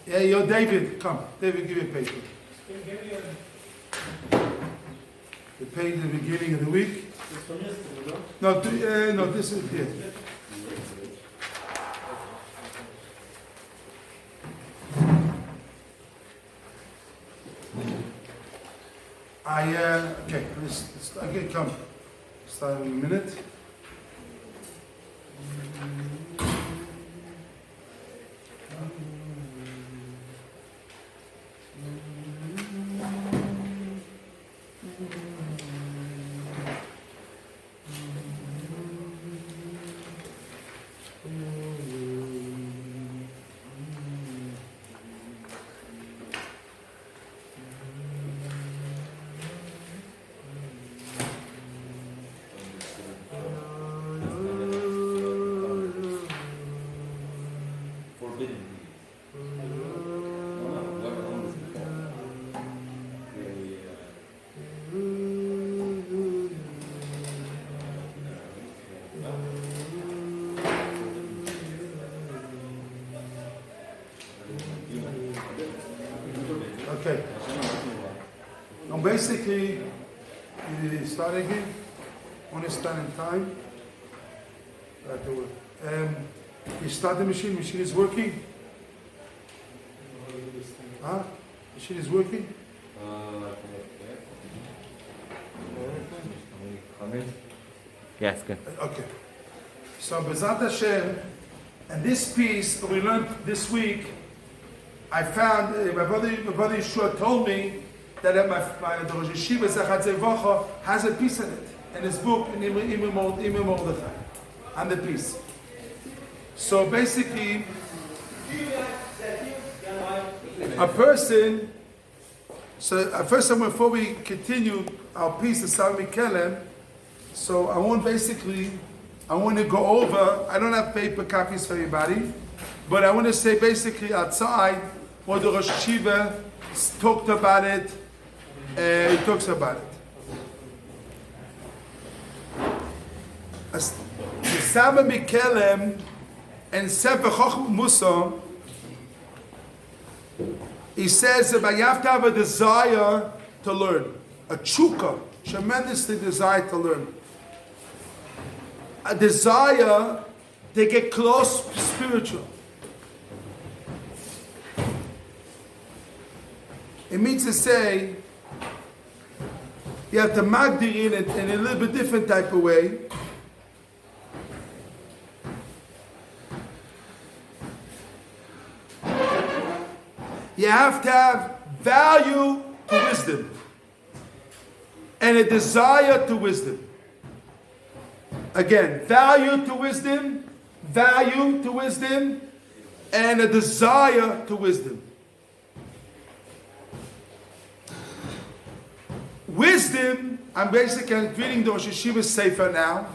Yeah, yo, David, come. David, give me a paper. The page at the beginning of the week. It's from yesterday, No, this is here. Okay, okay, come. Start in a minute. Okay. Now basically, start again. One is start in time. You start the machine. Machine is working. Huh? Machine is working. Yes, good. Okay. So B'ezrat Hashem, and this piece we learned this week. I found my brother Yeshua told me that the Rosh Yeshiva Zachat Zevacha has a piece in it in his book in Imam Mordechai, and the piece. So basically, a person. So first, before we continue our piece of Salmi Kelem, so I want to go over. I don't have paper copies for everybody, but I want to say basically outside what the Rosh Yeshiva talked about it. He talks about it. Salmi Kelem and Sefer Chochmah Musa. He says that you have to have a desire to learn, a chukka, tremendously desire to learn, a desire to get close spiritual. It means to say you have to magdir in it in a little bit different type of way. You have to have value to wisdom and a desire to wisdom. Again, value to wisdom, and a desire to wisdom. Wisdom, I'm reading the Rosh Yeshiva Sefer now.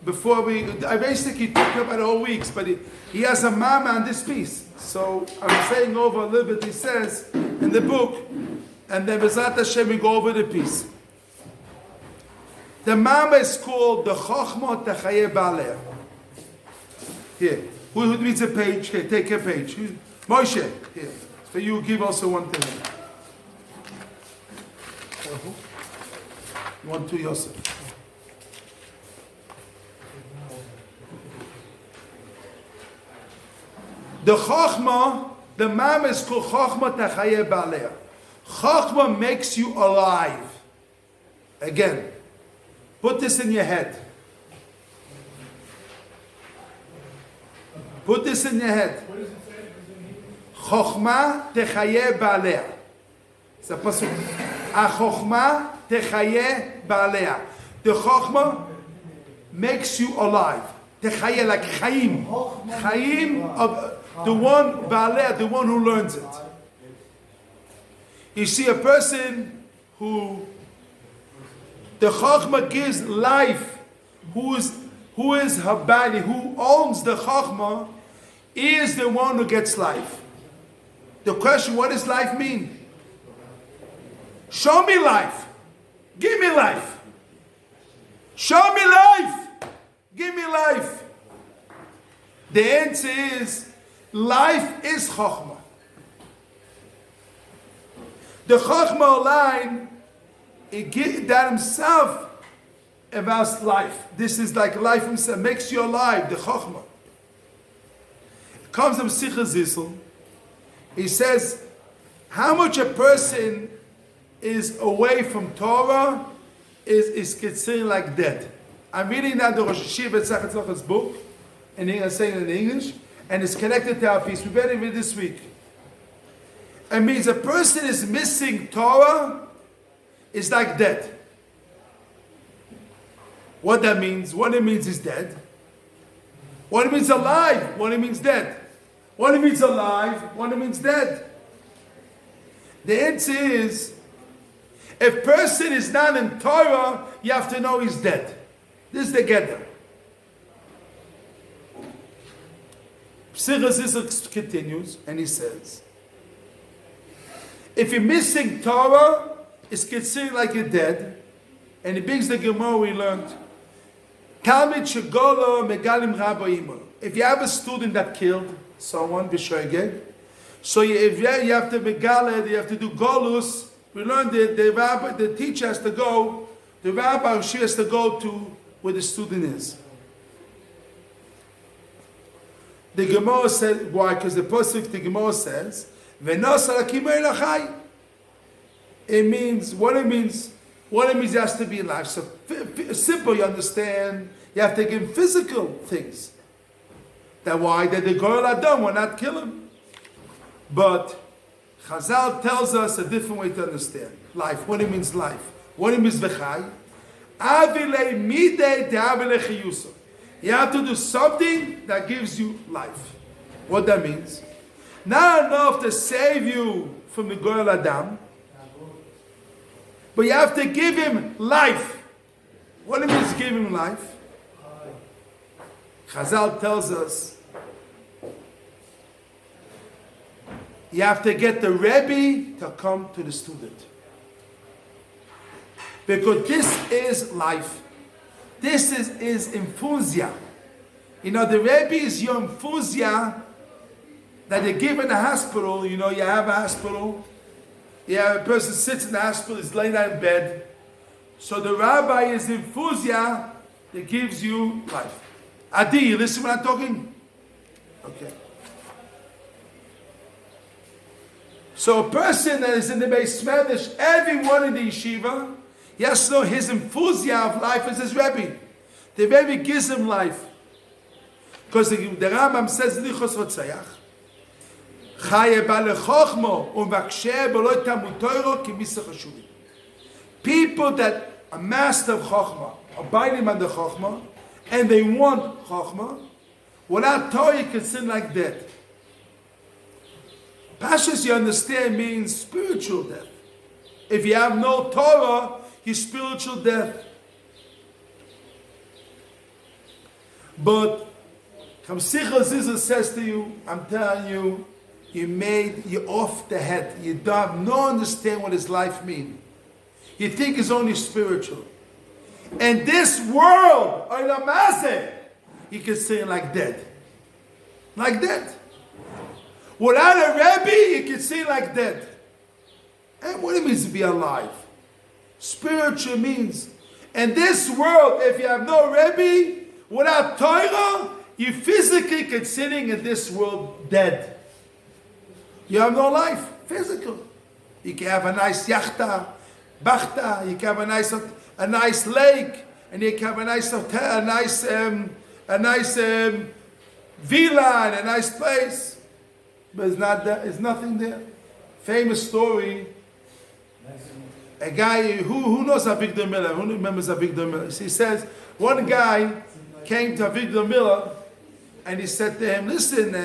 I basically talked about it all weeks, but he has a mama on this piece. So I'm saying over a little bit, he says in the book, and then B'ezrat Hashem we go over the piece. The mama is called the Chochmah Techayeh Ba'aleh. Here, who reads a page? Here, take a page. Moshe, here. So you give also one to him. One to Yosef. The Chochmah, the Mama is called Chochmah Techayeh Ba'aleh. Chochmah makes you alive. Again, put this in your head. Put this in your head. Chochmah Techayeh Ba'aleh. It's a pasuk. Chochmah Techayeh Ba'aleh. The Chochmah makes you alive. Techayeh, like Chaim. Chaim of the one Ba'aleh, the one who learns it. You see a person who the Chochmah gives life, who is Habali, who owns the Chochmah, is the one who gets life. The question, what does life mean? Show me life. Give me life. Show me life. Give me life. The answer is, life is Chochmah. The Chachma line, that himself about life. This is like life himself, makes you alive, the Chachma. It comes from Sicha Zissel. He says, how much a person is away from Torah is considered like dead. I'm reading now the Rosh Yeshiva Tzach's book, and I'm saying it in English, and it's connected to our piece. We better read this week. It means a person is missing Torah is like dead. What that means? What it means is dead. What it means alive? What it means dead. What it means alive? What it means dead. The answer is, if person is not in Torah, you have to know he's dead. This is the Gedder. Psichas Zissel continues, and he says, if you're missing Torah, it's considered like you're dead. And he brings the Gemara we learned. Talmid shegolo megalim rabbi. If you have a student that killed someone, b'shoigeg, so if you have to megale, you have to do golus. We learned that the rabbi, the teacher has to go, the rabbi, she has to go to where the student is. The Gemara says, why? Because the pasuk, the Gemara says, it means, what it means it has to be in life. So simple, you understand, you have to give physical things. That why? That the Goyal Adam will not kill him. But Chazal tells us a different way to understand life. What it means life. What it means v'chai. Avile midei de'avile chiyusa. You have to do something that gives you life. What that means? Not enough to save you from the Goyal Adam, but you have to give him life. What it means give him life? Chazal tells us you have to get the Rabbi to come to the student. Because this is life. This is Infusia. You know, the Rabbi is your Infusia that they give in the hospital. You know, you have a hospital. You have a person sits in the hospital, is laying down in bed. So the rabbi is Infusia that gives you life. Adi, you listen when I'm talking? Okay. So a person that is in the Beis Medrash, everyone in the yeshiva, he has to know his Infusia of life is his Rabbi. The Rabbi gives him life. Because the Rambam says, Lichos Rotzayach, people that are master of Chokhmah, abiding on the Chokhmah, and they want Chokhmah, without Torah you can sin like that. Pashas, you understand, means spiritual death. If you have no Torah, you're spiritual death. But Kamsicha Zizah says to you, I'm telling you, you're off the head. You don't understand what his life means. You think it's only spiritual. And this world, you can say like that. Like that. Without a Rabbi, you can say like that. And what it means to be alive? Spiritual means. And this world, if you have no Rabbi, without Torah, you physically considering in this world dead. You have no life, physical. You can have a nice yachta, bachta. You can have a nice lake, and you can have a nice hotel, a nice villa, and a nice place. But it's not there. It's nothing there. Famous story. A guy who knows Avigdor Miller. Who remembers Avigdor Miller? He says one guy came to Avigdor Miller, and he said to him, "Listen,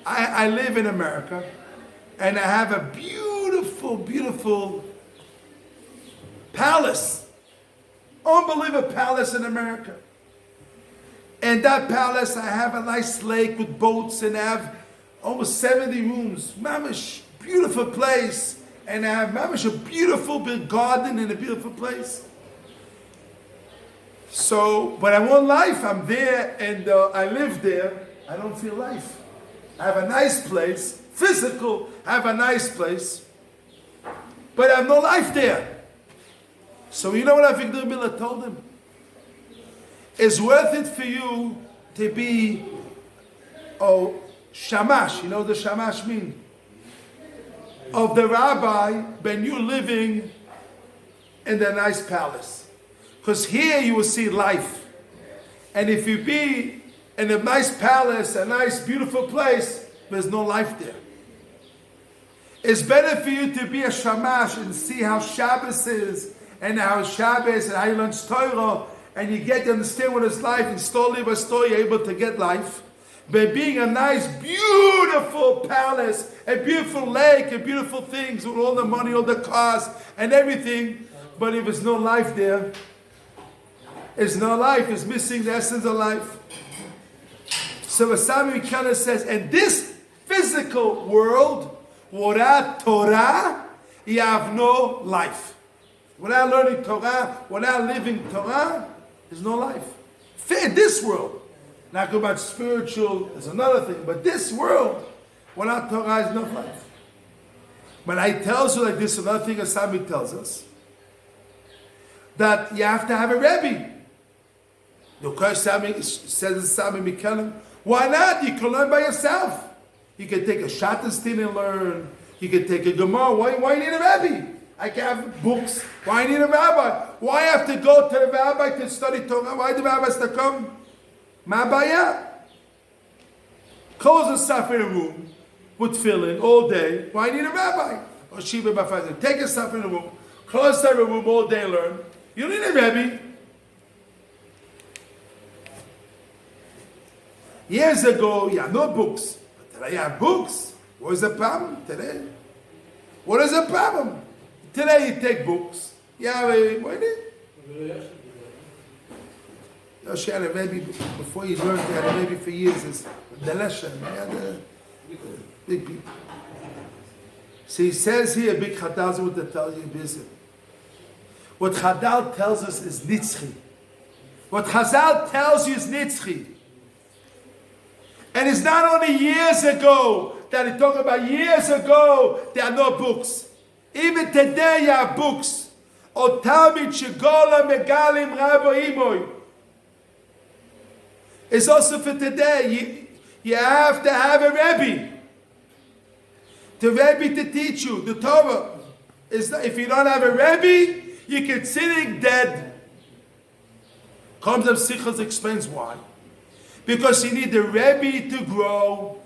I live in America. And I have a beautiful, beautiful palace. Unbelievable palace in America. And that palace, I have a nice lake with boats, and I have almost 70 rooms. Mamish, beautiful place. And I have mamish, a beautiful big garden in a beautiful place. So, but I want life. I'm there, and I live there. I don't feel life. I have a nice place. Physical, have a nice place, but I have no life there. So you know what Avigdor Miller told him? It's worth it for you to be shamash. You know what the shamash mean? Of the rabbi when you're living in the nice palace. Because here you will see life. And if you be in a nice palace, a nice beautiful place, there's no life there. It's better for you to be a shamash and see how Shabbos is, and how Shabbos and how you learn Torah, and you get to understand what it's life, and slowly by slowly you're able to get life. But being a nice, beautiful palace, a beautiful lake, a beautiful things, with all the money, all the cars, and everything, but if there's no life there, it's no life, it's missing the essence of life. So Asami Mikana says, in this physical world, without Torah, you have no life. Without learning Torah, without living Torah, there's no life. In this world, not about spiritual, there's another thing, but this world, without Torah, is no life. But I tell you like this, another thing Asami tells us, that you have to have a Rabbi. The Asami says Asami Mikana, why not? You can learn by yourself. You can take a Shatastin and learn. You can take a Gemara. Why you need a Rabbi? I can have books. Why you need a rabbi? Why have to go to the rabbi to study Torah? Why the rabbi has to come? Ma'abaya. Close yourself in a room with tefillin all day. Why need a rabbi? Or Shiva Bafazim. Take yourself in a room. Close yourself in a room all day and learn. You don't need a rabbi. Years ago, you had no books. But today you have books. What is the problem today? What is the problem? Today you take books. Yeah, what is it? Yoshi had a baby before he learned. He had a baby for years. It's the lesson. He had a big people. So he says here, big Chadal is what they tell you busy. What Chadal tells us is nitzchi. What Chazal tells you is nitzchi. And it's not only years ago that he talking about. Years ago, there are no books. Even today, you have books. Otamid shegola megalim rabo imoy. It's also for today. You have to have a Rabbi. The Rabbi to teach you. The Torah is that if you don't have a Rabbi, you're considered dead. Comes up Sichos explains why. Because you need the Rabbi to grow.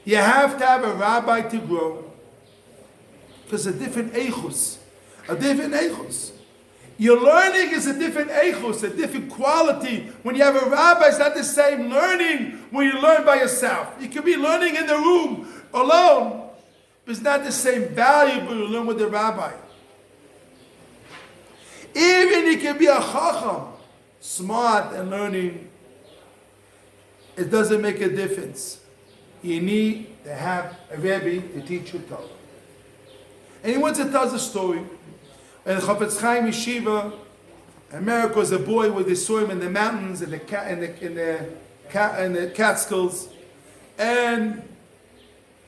You have to have a rabbi to grow. Because a different eichus. A different eichus. Your learning is a different eichus, a different quality. When you have a rabbi, it's not the same learning when you learn by yourself. You can be learning in the room alone, but it's not the same value when you learn with the rabbi. Even you can be a chacham, smart and learning, it doesn't make a difference. You need to have a rabbi to teach you Torah. And he wants to tell us a story. And Chafetz Chaim Yeshiva, America was a boy where they saw him in the mountains, in the Catskills, and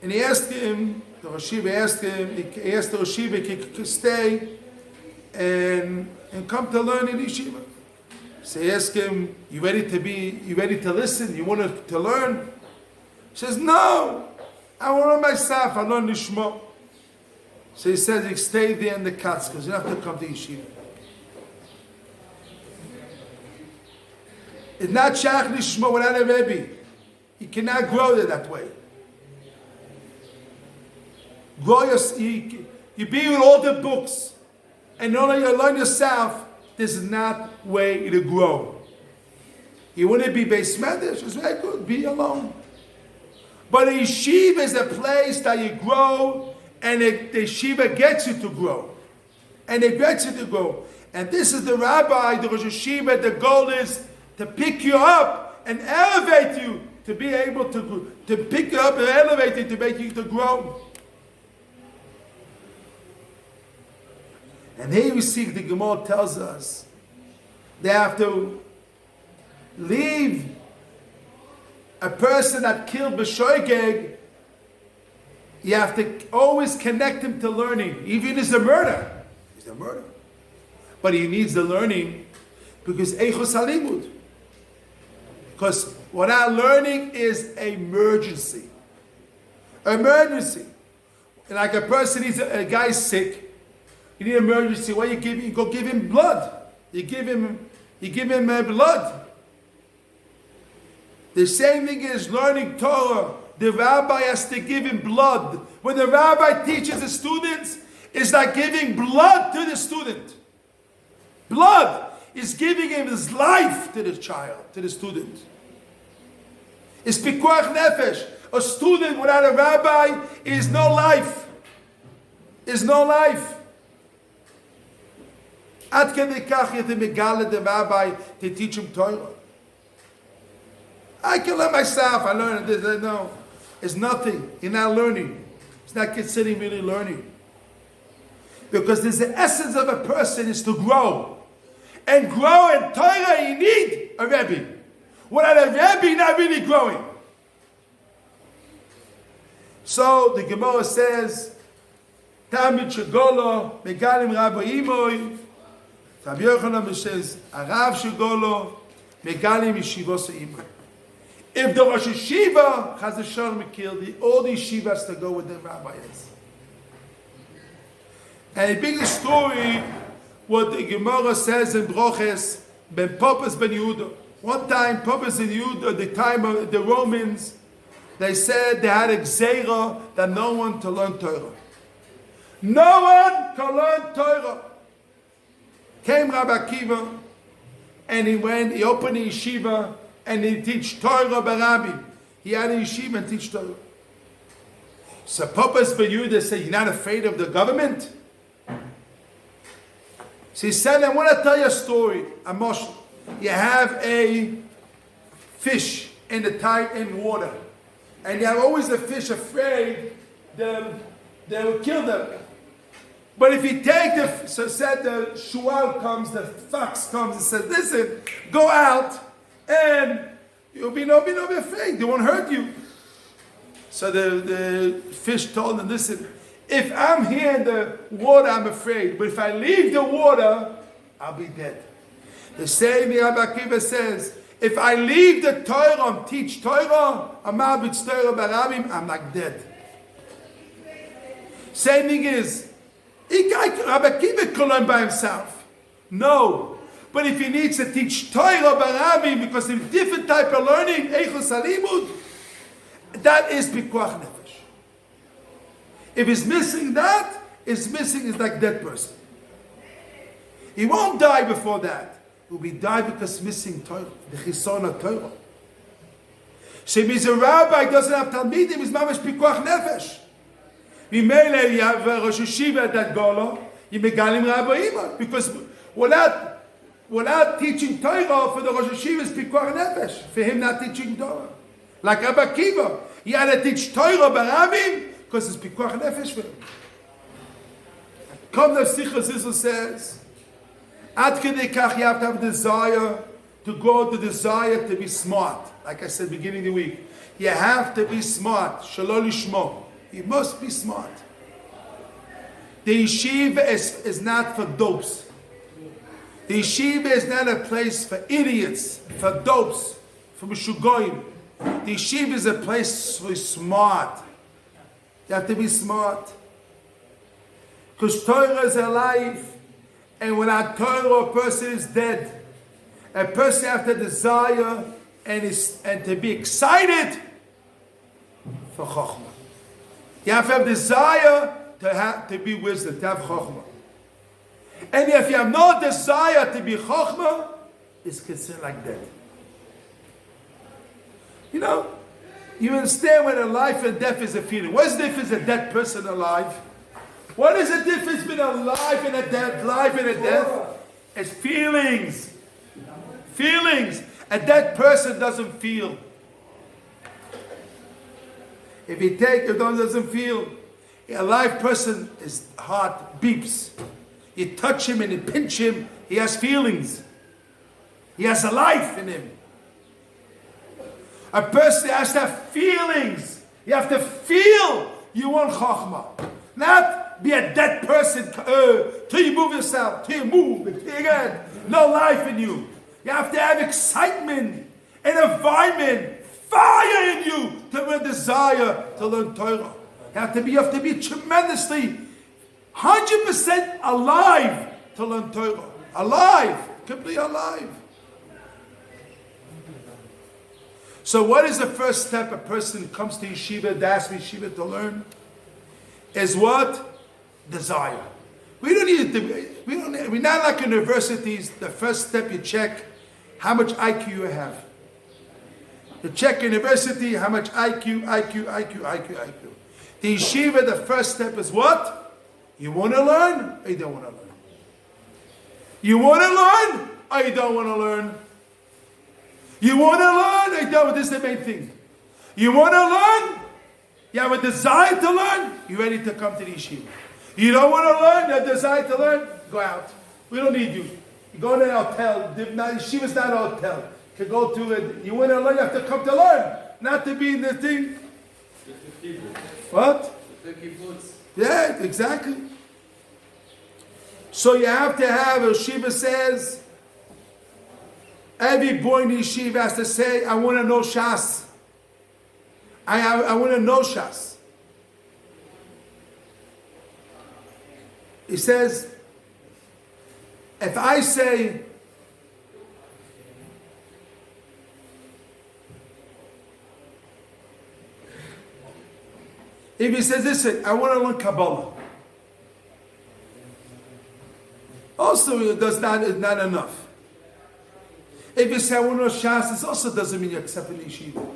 he asked him, the Rosh Yeshiva asked him, he asked the Rosh Yeshiva if he could stay and come to learn in Yeshiva. So he asked him, you ready to listen? You want to learn? He says, no, I want to learn myself, I learn Lishma. So he says, you stay there in the Catskills, you don't have to come to Yeshiva. It's not Shach Lishma without a Rebbe. You cannot grow there that way. You be with all the books, and only you learn yourself, this is not way to grow. You want to be Beis Medrash, it's very good, be alone. But a yeshiva is a place that you grow, and the yeshiva gets you to grow. And it gets you to grow. And this is the rabbi, the Rosh Yeshiva, the goal is to pick you up and elevate you to be able to pick you up and elevate you to make you to grow. And here we see the Gemara tells us they have to leave a person that killed B'shoigeg You have to always connect him to learning. Even if he's a murder. He's a murder. But he needs the learning because Eichos Halimud. Because without learning is emergency. Emergency. Like a person needs a guy's sick. You need emergency. What you give him? You go give him blood. You give him blood. The same thing is learning Torah. The rabbi has to give him blood. When the rabbi teaches the students, it's like giving blood to the student. Blood is giving him his life to the child, to the student. It's pikuach nefesh. A student without a rabbi is no life. Is no life. Ad kedei kach you have to megale the rabbi to teach him Torah. I can learn myself. I learned this. No, it's nothing. You're not learning. It's not considering really learning. Because there's the essence of a person is to grow. And grow in Torah, you need a Rabbi. Without a Rabbi, you're not really growing. So the Gemara says, Tamid Shegolo, Megalim Rabbi Imoy. Rabbi Yochanan says, Arav Shegolo, Megalim Yeshivos Imoy. If the Rosh Yeshiva has a Shalom killed, all the Yeshiva has to go with the rabbis. And a big story, what the Gemara says in Broches, Ben Papas Ben Yehuda. One time, Papas and Yehuda, the time of the Romans, they said they had a gzeira that no one to learn Torah. No one to learn Torah. Came Rabbi Akiva, and he opened a yeshiva, and he teach Torah by Rabbi. He had a yeshiva and teach Torah. So Papas Ben Yehuda said, you're not afraid of the government? So he said, I want to tell you a story, a moshel. You have a fish in water. And you have always the fish afraid they will kill them. But if you take so said the shual comes, the fox comes and says, listen, go out and you'll be no afraid. They won't hurt you. So the fish told him, listen, if I'm here in the water, I'm afraid. But if I leave the water, I'll be dead. The same Rabbi Akiva says, if I leave the Torah and teach Torah, I'm not like dead. Same thing is, Rabbi Akiva could learn by himself. No. But if he needs to teach Torah by Rabbi, because of different type of learning, Eichos Halimud, that is pikuach nefesh. If he's missing that, is like dead person. He won't die before that. He will be die because missing Torah, the chison of Torah. So if he's a rabbi, doesn't have talmidim, he's mamash pikuach nefesh. Mimele, you have Rosh Yeshiva at that golo, you megalim rabbi, because without teaching Torah for the Rosh Yeshiva is pikuach nefesh. For him not teaching Torah. Like Rabbi Akiva, he had to teach Torah by Rabbi, because it's pikuach nefesh for him. Come the Sichos Yisrael says, Ad kedei kach you have to have a desire to grow, the desire to be smart. Like I said beginning of the week, you have to be smart. Shelo lishmo. You must be smart. The yeshiva is not for dopes. The yeshiva is not a place for idiots, for dopes, for mishugoyim. The yeshiva is a place for smart. You have to be smart. Because Torah is alive, and without Torah, a person is dead. A person has to desire and to be excited for Chokhmah. You have to have desire to be wisdom, to have Chokhmah. And if you have no desire to be Chokhmah, it's considered like dead. You know, you understand when a life and death is a feeling. What is the difference a dead person alive? What is the difference between a life and a death? Life and a death? It's feelings. Feelings. A dead person doesn't feel. If you take it, doesn't feel. A live person, his heart beeps. You touch him and you pinch him, he has feelings. He has a life in him. A person has to have feelings. You have to feel. You want chachma. Not be a dead person till you move yourself, till you move, till you get no life in you. You have to have excitement, an environment, fire in you to have a desire to learn Torah. You have to be tremendously 100% alive to learn Torah. Alive, completely alive. So what is the first step a person comes to yeshiva, das yeshiva to learn? Is what? Desire. We don't need to, we're not like universities. The first step you check how much IQ you have. You check university, how much IQ. The yeshiva, the first step is what? You want to learn or you don't want to learn? You want to learn or you don't want to learn? You want to learn or you don't? This is the main thing. You want to learn? You have a desire to learn? You're ready to come to the yeshiva. You don't want to learn? You have a desire to learn? Go out. We don't need you. You go to an hotel. Yeshiva's not a hotel. You can go to it. You want to learn? You have to come to learn. Not to be in the thing. What? Yeah, exactly. So you have to have, Yeshiva says, every boy in the yeshiva has to say, I want to know shas. I want to know shas. He says, if I say, if he says, listen, I want to learn Kabbalah. Also, is not enough. If you say, I want to know shas, this also doesn't mean you accept the yeshiva.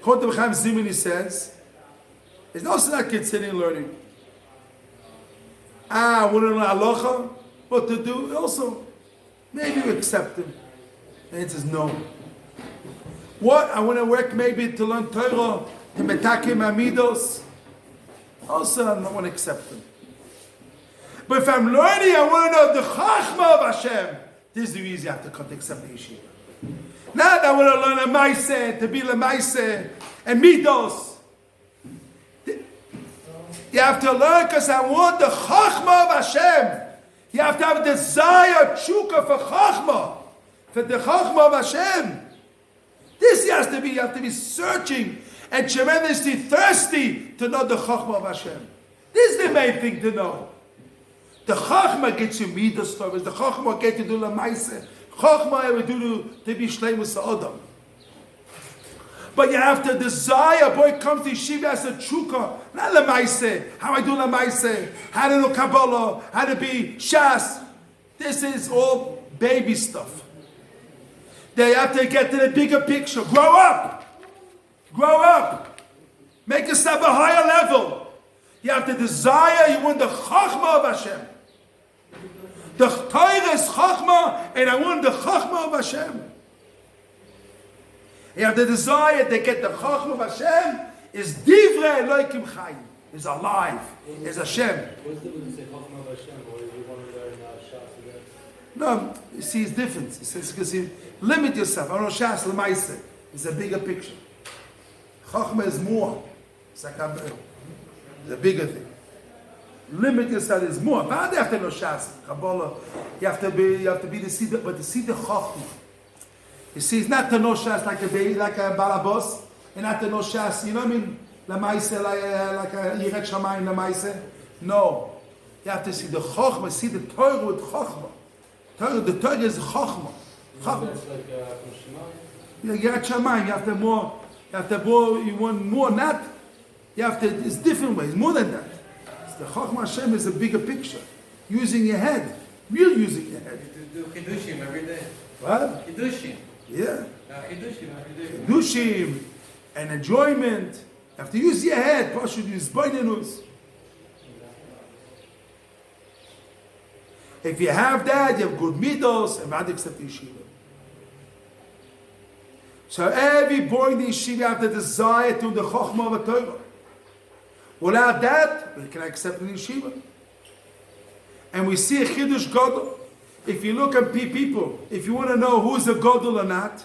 According to Chaim Zimini says, it's also not considering learning. I want to learn halacha, what to do. Also, maybe you accept him. And he says, no. What? I want to work maybe to learn Torah, to metakim amidos. Also, I don't want to accept him. But if I'm learning, I want to know the chachma of Hashem. This is the reason you have to come to accept the yeshiva. Not I want to learn a maaseh, to be a maaseh, and midos. You have to learn because I want the chachma of Hashem. You have to have a desire, tshuka for chachma, for the chachma of Hashem. This has to be, you have to be searching and tremendously thirsty to know the chachma of Hashem. This is the main thing to know. The chachma gets you midas stories. The chachma gets you to do la maaseh. Chachma will do to be shleimus ha'adam. But you have to desire. Boy comes to yeshiva as a tshuka, not la maaseh. How I do la maaseh? How to know Kabbalah? How to be shas? This is all baby stuff. They have to get to the bigger picture. Grow up. Grow up. Make yourself a higher level. You have the desire. You want the chachma of Hashem. The Torah is chachma, and I want the chachma of Hashem. You have the desire to get the chachma of Hashem. Is divrei Elokim chayim. Is alive. Is Hashem. What's the difference between chachma of Hashem or you want to learn shas again? No, you see, it's different. He says because you limit yourself. I don't know shas l'maaseh. It's a bigger picture. Chachma is more. It's like the bigger thing. Limit yourself is more. But you have to know shas, Kabbalah. You have to be the seed, but to see the chachma. You see, it's not to know shas like a baby, like a balabos, and not to know shas. You know what I mean? L'maaseh, like a yirat shamayim l'maaseh. No, you have to see the chachma. See the Torah with chachma. The Torah is chachma. Chachma. That's like from Shemayim? Yirat shamayim. You have to more. You have to more. You want more. Not. You have to. It's different ways. More than that. The Chachma Hashem is a bigger picture. Using your head. Real using your head. You do Chidushim every day. What? Chidushim. Yeah. Chidushim every day. Chidushim and enjoyment. You have to use your head. Pashut use boinenus. If you have that, you have good midos and bad accept yeshiva. So every boy in the yeshiva have the desire to the Chachma of a Torah. Without that, we can accept the yeshiva. And we see a Chidush Gadol. If you look at people, if you want to know who's a Gadol or not,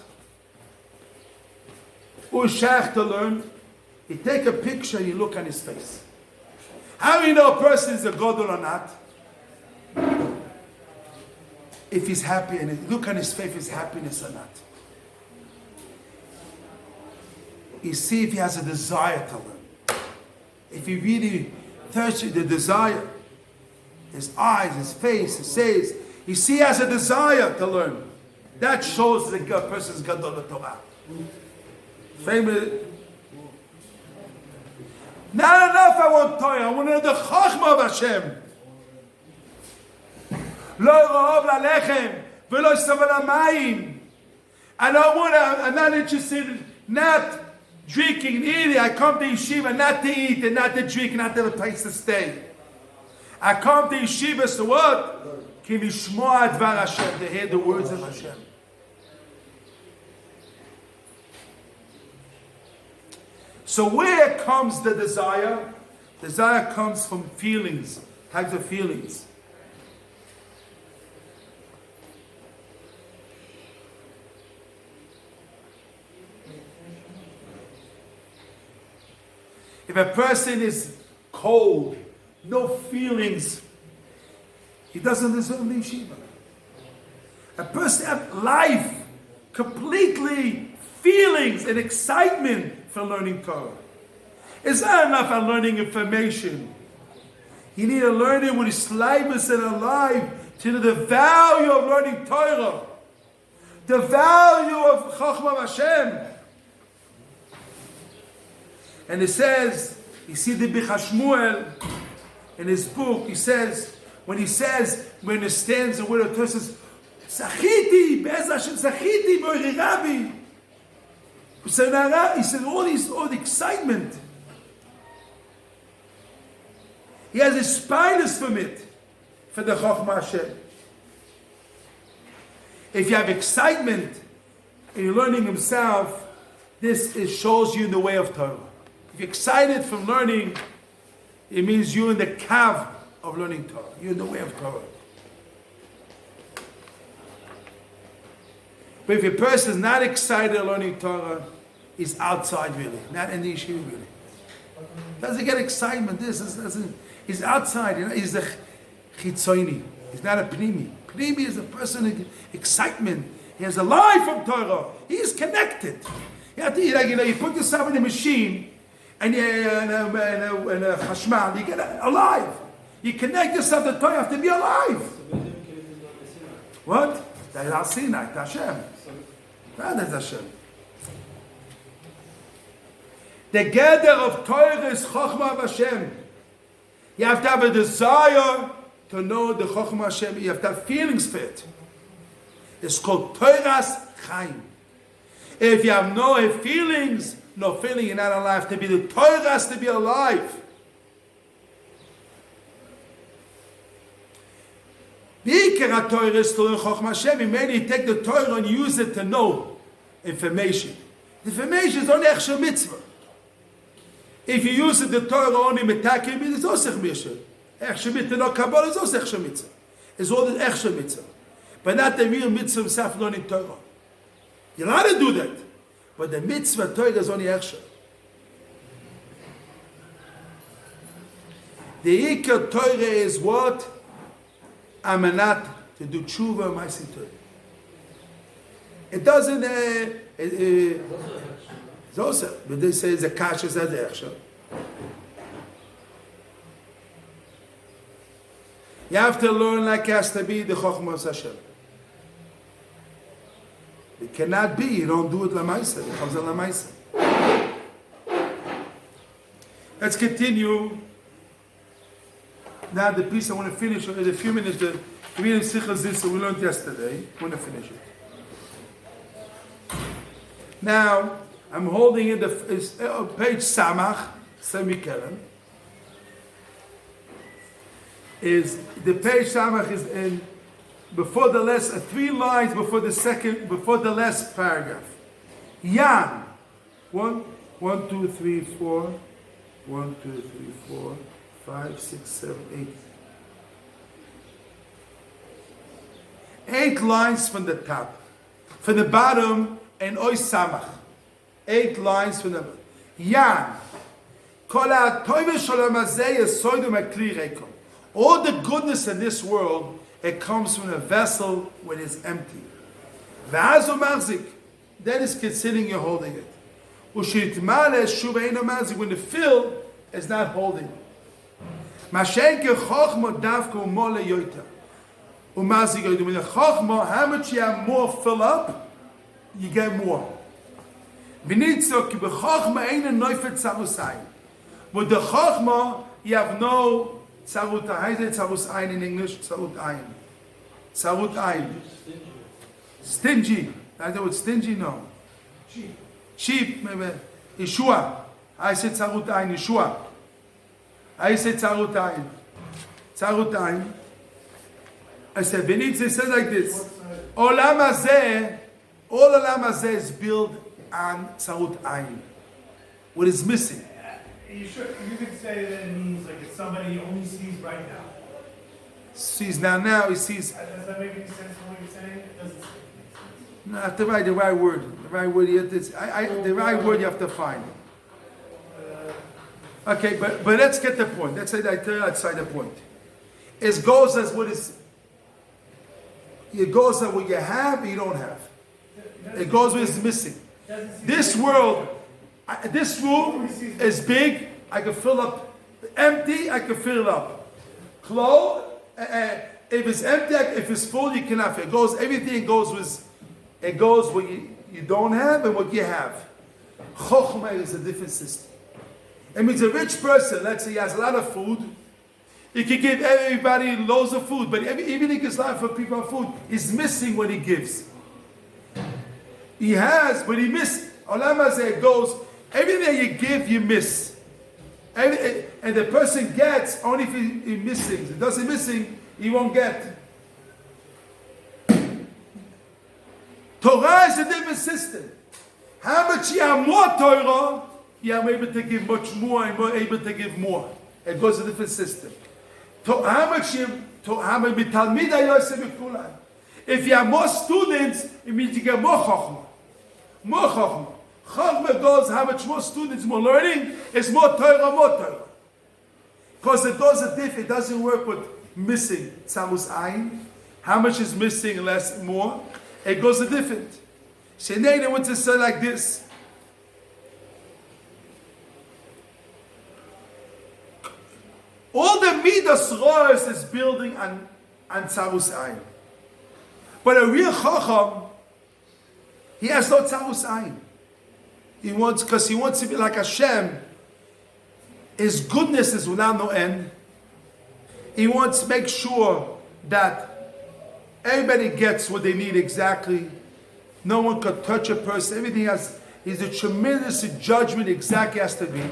who's Shach to learn, You take a picture and you look on his face. How do you know a person is a Godel or not? If he's happy and you look on his face, his happiness or not. You see if he has a desire to learn. If he really thirsty the desire, his eyes, his face, his face, you see he has a desire to learn. That shows the person's Gadol Torah. Famous. Not enough I want Torah, I want to know the Chachma of Hashem. לא רעב ללחם ולא סבל המים. I'm not interested, not drinking, eating. I come to Yeshiva not to eat and not to drink, not to have a place to stay. I come to Yeshiva, so what? כי לשמוע דבר Hashem, to hear the words of Hashem. So where comes the desire? Desire comes from feelings, types of feelings. If a person is cold, no feelings, he doesn't deserve the yeshiva. A person has life, completely feelings and excitement for learning Torah. It's not enough on learning information. You need to learn it with his lives and alive to know the value of learning Torah, the value of Chachma Hashem. And it says, you see the Bichashmuel in his book, he says, when he stands and where the Torah says, Zachiti, Be'ez Hashem, Zachiti, Moiri Rabbi. He said, all the excitement. He has a spineless from it, for the Chachma Hashem. If you have excitement and you're learning himself, shows you in the way of Torah. If you're excited from learning, it means you're in the kav of learning Torah. You're in the way of Torah. But if a person is not excited at learning Torah, he's outside really, not in the yeshiva really. Doesn't get excitement. He's outside. He's a chitzoni. He's not a pnimi. Pnimi is a person of excitement. He has a life from Torah. He is connected. You have to, you put yourself in a machine and a chashmal, you get alive. You connect yourself to Torah, you have to be alive. What? That's Sinai, Hashem. That is Hashem. The gather of Torah is Chochmah of Hashem. You have to have a desire to know the Chochmah of Hashem. You have to have feelings for it. It's called Torah's Chaim. If you have no feelings, you're not alive. To be the Torah has to be alive. The Ikar Torah is to learn Chochmah Hashem. Maybe you take the Torah and use it to know information. The information is only Echsher Mitzvah. If you use the Torah only metakim, it's also Echsher. Echsher Mitzvah, no Kabbalah, is also Echsher Mitzvah. It's all the Echsher Mitzvah. But not the real Mitzvah himself learning Torah. You're allowed to do that. But the Mitzvah Torah is only Echsher. The Ikar Torah is what? Amanat, to do tshuva and ma'aseh Torah. It doesn't, it's also, but they say the kasha is the echsher. You have to learn like it has to be the Chochmah of Hashem. It cannot be, you don't do it lamaisa, it comes on lamaisa. Let's continue. Now the piece I want to finish in a few minutes. The Sichas we learned yesterday. I want to finish it. Now I'm holding it page Samach semicolon. Is the page Samach is in before the last 3 lines before the last paragraph. Yan 1, 2, 3, 4. 1, 2, 3, 4. 5, 6, 7, 8. 8 lines from the top. From the bottom, and Oy Samach. 8 lines from the Yan. All the goodness in this world, it comes from a vessel when it's empty. That is considering you're holding it. When the fill is not holding it. When the chachma, how much you have more fill up, you get more. With the chachma, you have no tzarut. How is it tzarut ayin in English? Tzarut ayin. Tzarut ayin. Stingy. I know what stingy? No. Sheep. Maybe. Yeshua. I said tzarut ayin. Yeshua. I said tzarut ayin. Tzarut ayin. I said, Benitz, it says like this. Olam hazeh, all olam hazeh is built on tzarut ayin. What is missing? You could say that it means like if somebody only sees right now. Sees now, he sees. Does that make any sense from what you're saying? It doesn't. Not the right word. The right word. The right word you have to find. Okay, but let's get the point. Let's say that outside the point. It goes as what is. It goes as what you have, you don't have. It goes what is missing. This world, this room is big. I can fill up. Empty, I can fill it up. Clothes. If it's empty, if it's full, you cannot fill. It goes. Everything goes with. It goes what you don't have and what you have. Chokhmah is a different system. It means a rich person, let's say he has a lot of food, he can give everybody loads of food, but even if he gives a lot for people of food, he's missing what he gives. He has, but he missed. Olam hazeh goes, everything you give, you miss. And the person gets only if he's missing. If he doesn't missing, he won't get. Torah is a different system. How much you have more Torah, you are able to give much more and more able to give more. It goes a different system. If you have more students, it means you get more chachma. More chachma. Chachma goes, how much more students, more learning, it's more Torah. Because it goes a different, it doesn't work with missing tzarus ayin. How much is missing, less, more? It goes a different. Shenei, they want to say like this. All the midas rois is building on tzarus ayin. But a real chacham, he has no tzarus ayin. He wants to be like Hashem. His goodness is without no end. He wants to make sure that everybody gets what they need exactly. No one could touch a person. Everything is a tremendous judgment exactly has to be.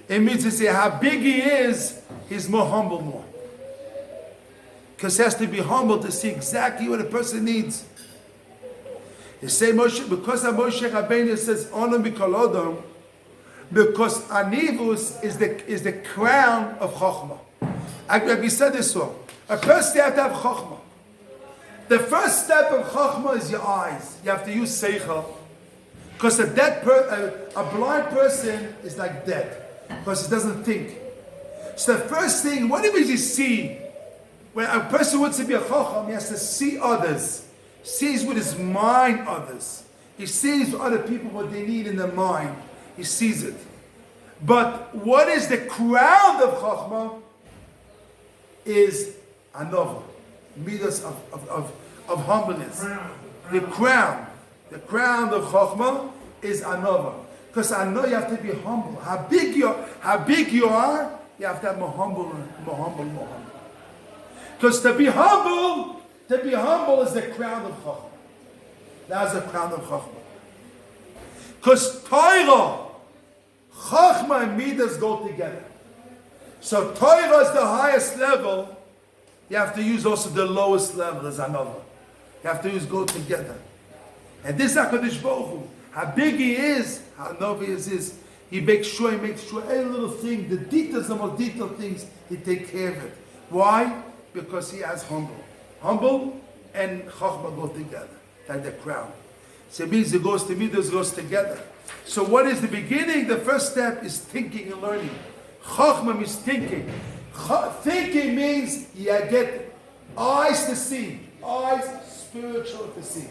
It means to say how big he is, he's more humble more. Because he has to be humble to see exactly what a person needs. You say Moshe, because Moshe Rabbeinu says honor mikol odom, because anivus is the crown of chachma. We said this one. A person has to have chachma. The first step of chachma is your eyes. You have to use seichel. Because a blind person is like dead. Because he doesn't think. So the first thing, whatever you see, when a person wants to be a chacham, he has to see others. Sees with his mind others. He sees other people what they need in their mind. He sees it. But what is the crown of chachma is another. Midas of humbleness. The crown of chachma is another. Because I know you have to be humble. How big you are, you have to have more humble. Because to be humble is the crown of chachma. That's the crown of chachma. Because Torah, chachma and midas go together. So Torah is the highest level. You have to use also the lowest level as another. You have to go together. And this HaKadosh Baruch Hu, how big he is, how novi is, he makes sure every little thing, the details, the most detailed things, he takes care of it. Why? Because he has humble. Humble and chachma go together, like the crown. So it means it goes to midas, goes together. So what is the beginning? The first step is thinking and learning. Chachma means thinking. Thinking means you get eyes to see. Eyes, spiritual to see.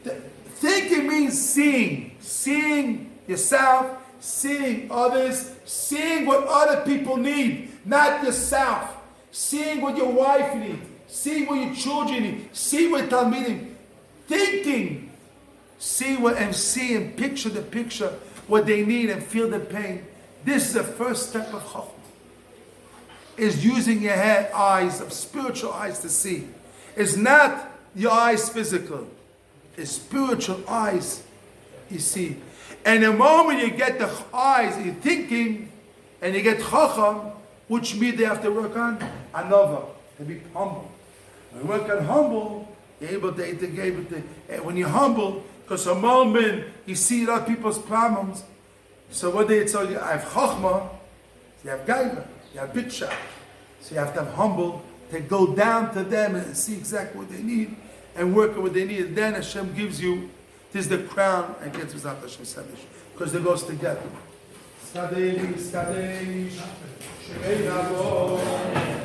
Thinking means seeing. Seeing yourself, seeing others, seeing what other people need, not yourself. Seeing what your wife needs, seeing what your children need, seeing what Talmidim. Thinking, see what and see and picture the picture, what they need and feel the pain. This is the first step of Chachma. Is using your head, eyes, of spiritual eyes to see. It's not your eyes physical. It's spiritual eyes you see. And the moment you get the eyes, you're thinking, and you get Chacham, which means they have to work on another, to be humble. When you work on humble, you're able to when you're humble, because a moment you see other people's problems, so what they tell you, I have Chachma, you have Gaiva, you have Bitsha. So you have to have humble, to go down to them and see exactly what they need, and work on what they need. And then Hashem gives you, this is the crown, and gets without Hashem Sadish, because it goes together. Skadei, Skadei, Shemei Nabo.